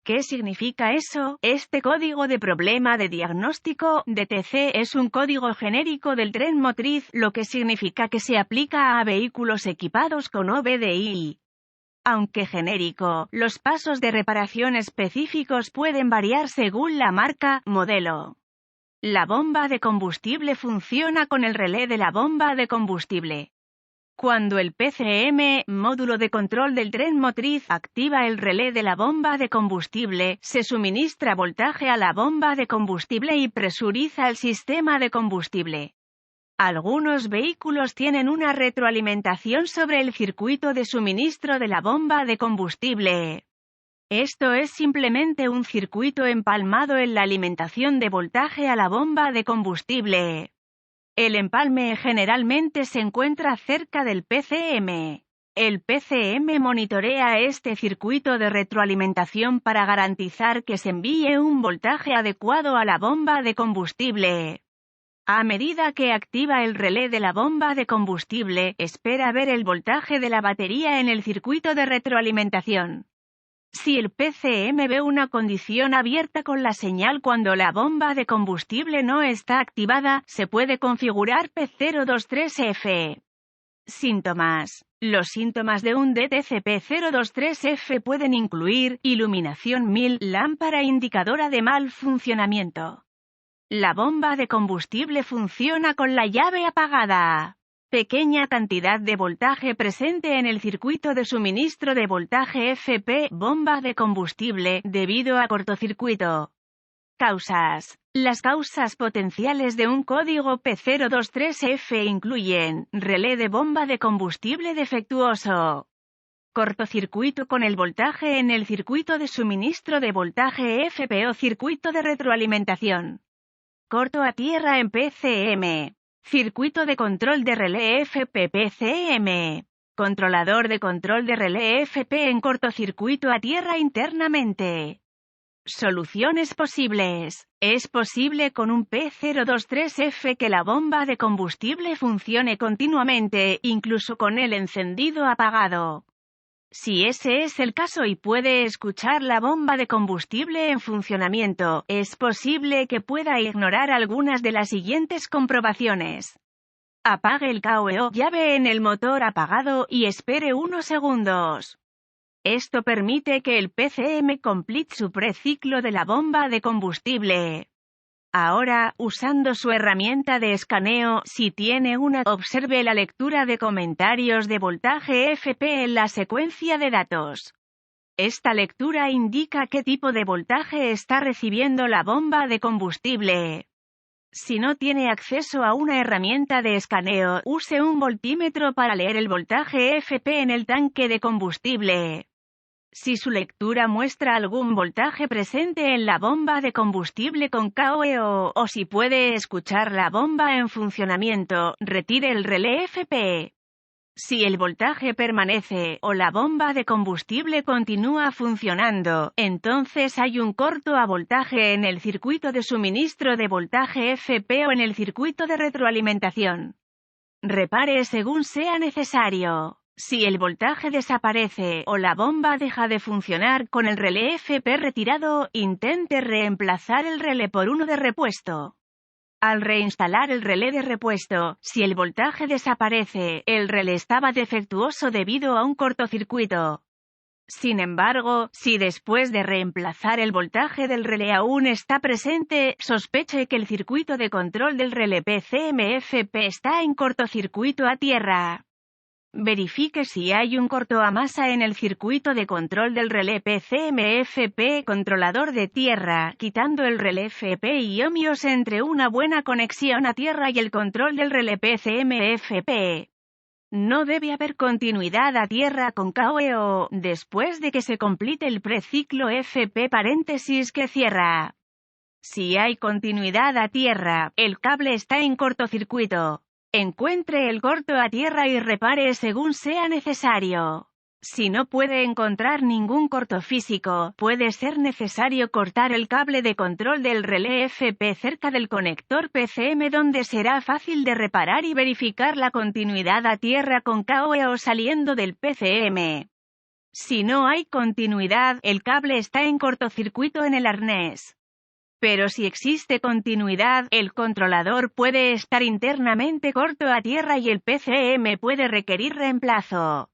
¿Qué significa eso? Este código de problema de diagnóstico, DTC, es un código genérico del tren motriz, lo que significa que se aplica a vehículos equipados con OBDI. Aunque genérico, los pasos de reparación específicos pueden variar según la marca, modelo. La bomba de combustible funciona con el relé de la bomba de combustible. Cuando el PCM, módulo de control del tren motriz, activa el relé de la bomba de combustible, se suministra voltaje a la bomba de combustible y presuriza el sistema de combustible. Algunos vehículos tienen una retroalimentación sobre el circuito de suministro de la bomba de combustible. Esto es simplemente un circuito empalmado en la alimentación de voltaje a la bomba de combustible. El empalme generalmente se encuentra cerca del PCM. El PCM monitorea este circuito de retroalimentación para garantizar que se envíe un voltaje adecuado a la bomba de combustible. A medida que activa el relé de la bomba de combustible, espera ver el voltaje de la batería en el circuito de retroalimentación. Si el PCM ve una condición abierta con la señal cuando la bomba de combustible no está activada, se puede configurar P023F. Síntomas. Los síntomas de un DTC P023F pueden incluir iluminación 1000, lámpara indicadora de mal funcionamiento. La bomba de combustible funciona con la llave apagada. Pequeña cantidad de voltaje presente en el circuito de suministro de voltaje FP, bomba de combustible, debido a cortocircuito. Causas. Las causas potenciales de un código P023F incluyen relé de bomba de combustible defectuoso, cortocircuito con el voltaje en el circuito de suministro de voltaje FP o circuito de retroalimentación, corto a tierra en PCM. Circuito de control de relé FP-PCM. Controlador de control de relé FP en cortocircuito a tierra internamente. Soluciones posibles. Es posible con un P023F que la bomba de combustible funcione continuamente, incluso con el encendido apagado. Si ese es el caso y puede escuchar la bomba de combustible en funcionamiento, es posible que pueda ignorar algunas de las siguientes comprobaciones. Apague el KOE llave en el motor apagado y espere unos segundos. Esto permite que el PCM complete su preciclo de la bomba de combustible. Ahora, usando su herramienta de escaneo, si tiene una, observe la lectura de comentarios de voltaje FP en la secuencia de datos. Esta lectura indica qué tipo de voltaje está recibiendo la bomba de combustible. Si no tiene acceso a una herramienta de escaneo, use un voltímetro para leer el voltaje FP en el tanque de combustible. Si su lectura muestra algún voltaje presente en la bomba de combustible con KOE o si puede escuchar la bomba en funcionamiento, retire el relé FP. Si el voltaje permanece o la bomba de combustible continúa funcionando, entonces hay un corto a voltaje en el circuito de suministro de voltaje FP o en el circuito de retroalimentación. Repare según sea necesario. Si el voltaje desaparece o la bomba deja de funcionar con el relé FP retirado, intente reemplazar el relé por uno de repuesto. Al reinstalar el relé de repuesto, si el voltaje desaparece, el relé estaba defectuoso debido a un cortocircuito. Sin embargo, si después de reemplazar el voltaje del relé aún está presente, sospeche que el circuito de control del relé PCM-FP está en cortocircuito a tierra. Verifique si hay un corto a masa en el circuito de control del relé PCM-FP controlador de tierra, quitando el relé FP y ohmios entre una buena conexión a tierra y el control del relé PCM-FP. No debe haber continuidad a tierra con KOE o, después de que se complete el preciclo FP paréntesis que cierra. Si hay continuidad a tierra, el cable está en cortocircuito. Encuentre el corto a tierra y repare según sea necesario. Si no puede encontrar ningún corto físico, puede ser necesario cortar el cable de control del relé FP cerca del conector PCM donde será fácil de reparar y verificar la continuidad a tierra con KOE o saliendo del PCM. Si no hay continuidad, el cable está en cortocircuito en el arnés. Pero si existe continuidad, el controlador puede estar internamente corto a tierra y el PCM puede requerir reemplazo.